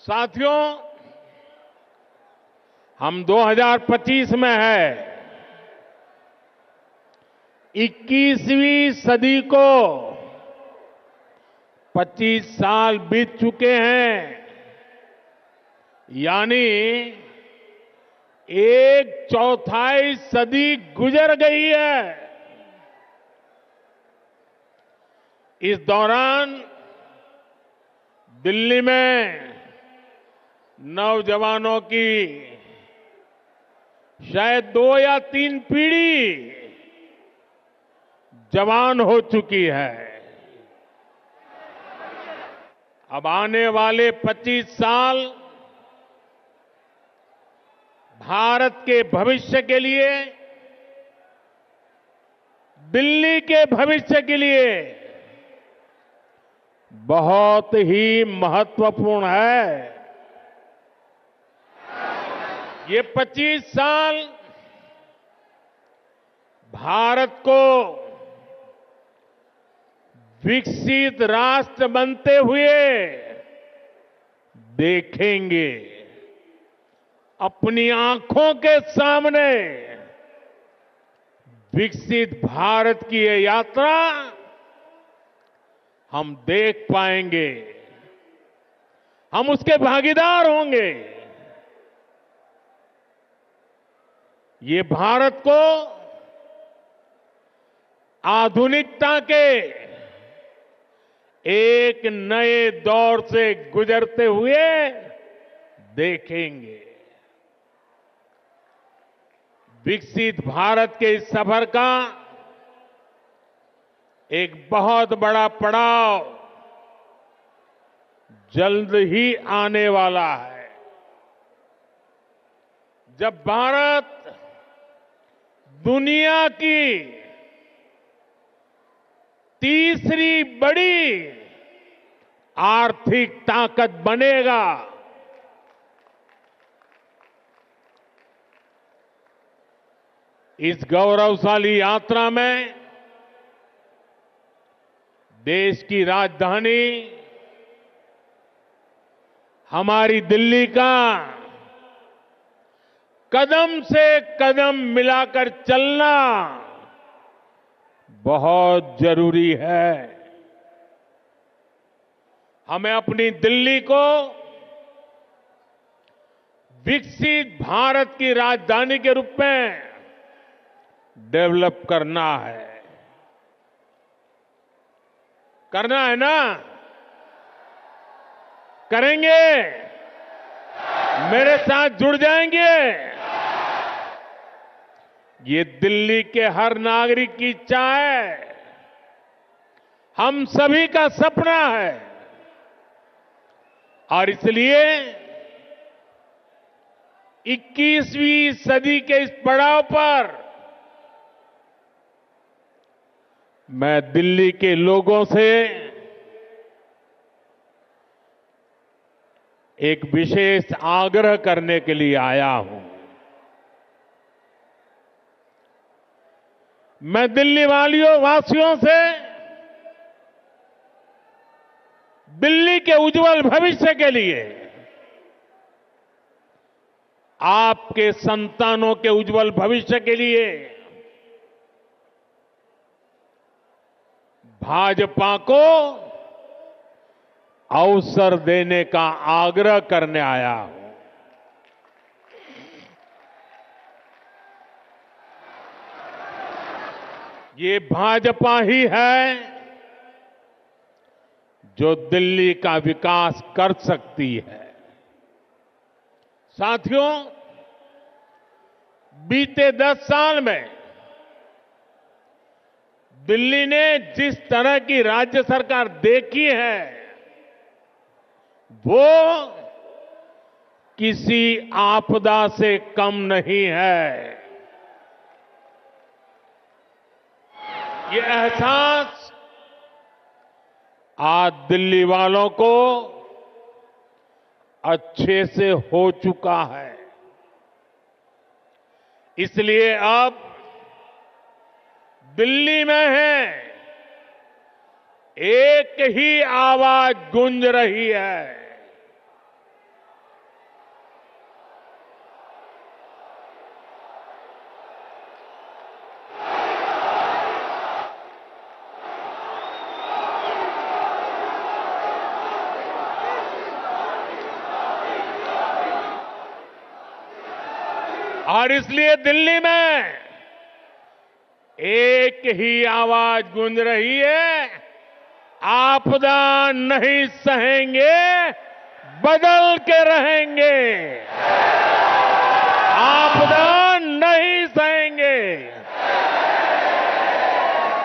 साथियों, हम 2025 में है। 21वीं सदी को 25 साल बीत चुके हैं, यानी एक चौथाई सदी गुजर गई है। इस दौरान दिल्ली में नौजवानों की शायद 2 या 3 पीढ़ी जवान हो चुकी है। अब आने वाले 25 साल भारत के भविष्य के लिए, दिल्ली के भविष्य के लिए बहुत ही महत्वपूर्ण है। ये 25 साल भारत को विकसित राष्ट्र बनते हुए देखेंगे। अपनी आंखों के सामने विकसित भारत की ये यात्रा हम देख पाएंगे, हम उसके भागीदार होंगे। ये भारत को आधुनिकता के एक नए दौर से गुजरते हुए देखेंगे। विकसित भारत के इस सफर का एक बहुत बड़ा पड़ाव जल्द ही आने वाला है, जब भारत दुनिया की तीसरी बड़ी आर्थिक ताकत बनेगा। इस गौरवशाली यात्रा में देश की राजधानी हमारी दिल्ली का कदम से कदम मिलाकर चलना बहुत जरूरी है। हमें अपनी दिल्ली को विकसित भारत की राजधानी के रूप में डेवलप करना है। करना है ना? करेंगे? मेरे साथ जुड़ जाएंगे? ये दिल्ली के हर नागरिक की इच्छा है, हम सभी का सपना है। और इसलिए 21वीं सदी के इस पड़ाव पर मैं दिल्ली के लोगों से एक विशेष आग्रह करने के लिए आया हूं। मैं दिल्ली वासियों से दिल्ली के उज्जवल भविष्य के लिए, आपके संतानों के उज्जवल भविष्य के लिए भाजपा को अवसर देने का आग्रह करने आया हूं। ये भाजपा ही है जो दिल्ली का विकास कर सकती है। साथियों, बीते 10 साल में दिल्ली ने जिस तरह की राज्य सरकार देखी है, वो किसी आपदा से कम नहीं है। ये एहसास आज दिल्ली वालों को अच्छे से हो चुका है। इसलिए अब दिल्ली में है, एक ही आवाज गूंज रही है। और इसलिए दिल्ली में एक ही आवाज गूंज रही है, आपदा नहीं सहेंगे, बदल के रहेंगे। आपदा नहीं सहेंगे,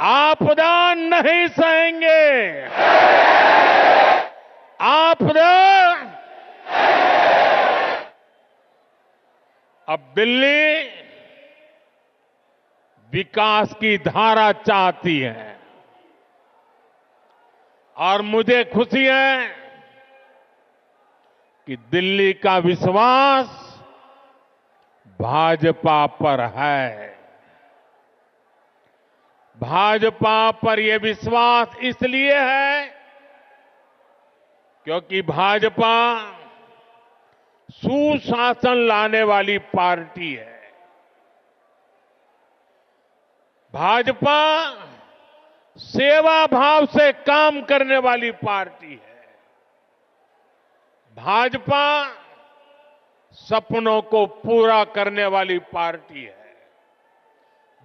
आपदा नहीं सहेंगे, आपदा। अब दिल्ली विकास की धारा चाहती है और मुझे खुशी है कि दिल्ली का विश्वास भाजपा पर है। भाजपा पर यह विश्वास इसलिए है क्योंकि भाजपा सुशासन लाने वाली पार्टी है। भाजपा सेवा भाव से काम करने वाली पार्टी है। भाजपा सपनों को पूरा करने वाली पार्टी है।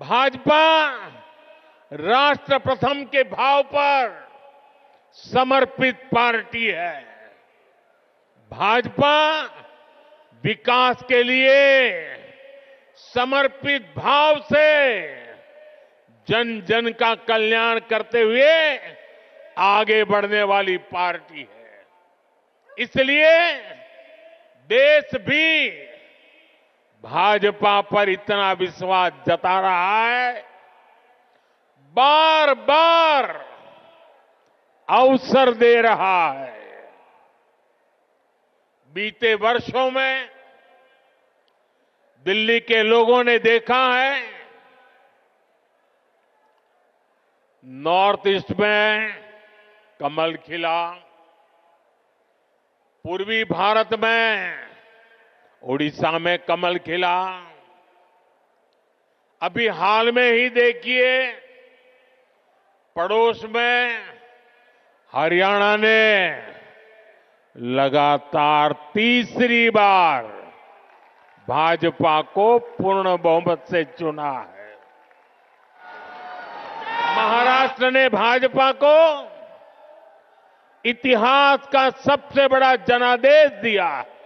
भाजपा राष्ट्र प्रथम के भाव पर समर्पित पार्टी है। भाजपा विकास के लिए समर्पित भाव से जन जन का कल्याण करते हुए आगे बढ़ने वाली पार्टी है। इसलिए देश भी भाजपा पर इतना विश्वास जता रहा है, बार बार अवसर दे रहा है। बीते वर्षों में दिल्ली के लोगों ने देखा है, नॉर्थ ईस्ट में कमल खिला, पूर्वी भारत में उड़ीसा में कमल खिला। अभी हाल में ही देखिए पड़ोस में हरियाणा ने लगातार तीसरी बार भाजपा को पूर्ण बहुमत से चुना है। महाराष्ट्र ने भाजपा को इतिहास का सबसे बड़ा जनादेश दिया है।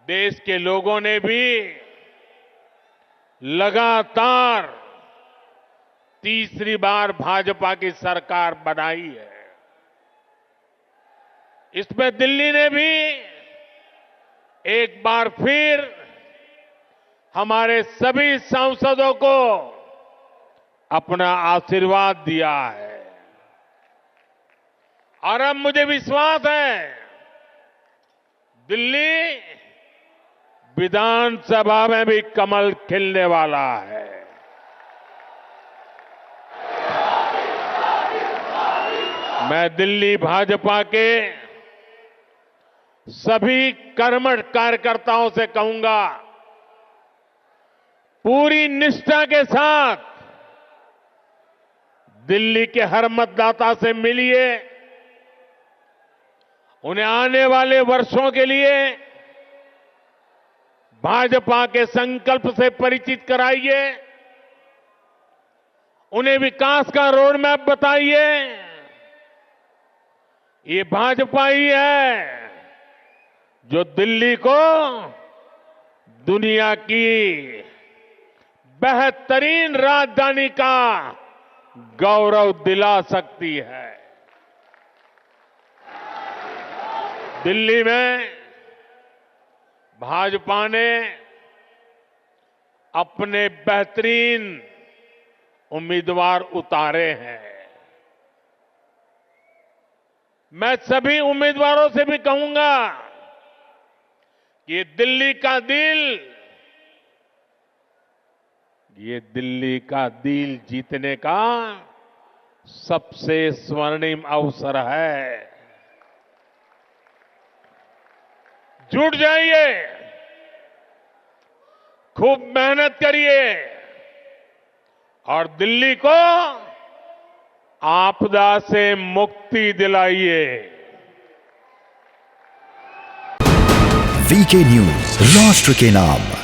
देश के लोगों ने भी लगातार तीसरी बार भाजपा की सरकार बनाई है। इसमें दिल्ली ने भी एक बार फिर हमारे सभी सांसदों को अपना आशीर्वाद दिया है और अब मुझे विश्वास है दिल्ली विधानसभा में भी कमल खिलने वाला है। मैं दिल्ली भाजपा के सभी कर्मठ कार्यकर्ताओं से कहूंगा, पूरी निष्ठा के साथ दिल्ली के हर मतदाता से मिलिए, उन्हें आने वाले वर्षों के लिए भाजपा के संकल्प से परिचित कराइए, उन्हें विकास का रोड मैप बताइए। ये भाजपा ही है जो दिल्ली को दुनिया की बेहतरीन राजधानी का गौरव दिला सकती है। दिल्ली में भाजपा ने अपने बेहतरीन उम्मीदवार उतारे हैं। मैं सभी उम्मीदवारों से भी कहूंगा कि ये दिल्ली का दिल जीतने का सबसे स्वर्णिम अवसर है। जुट जाइए, खूब मेहनत करिए और दिल्ली को आपदा से मुक्ति दिलाइए। वीके न्यूज, राष्ट्र के नाम।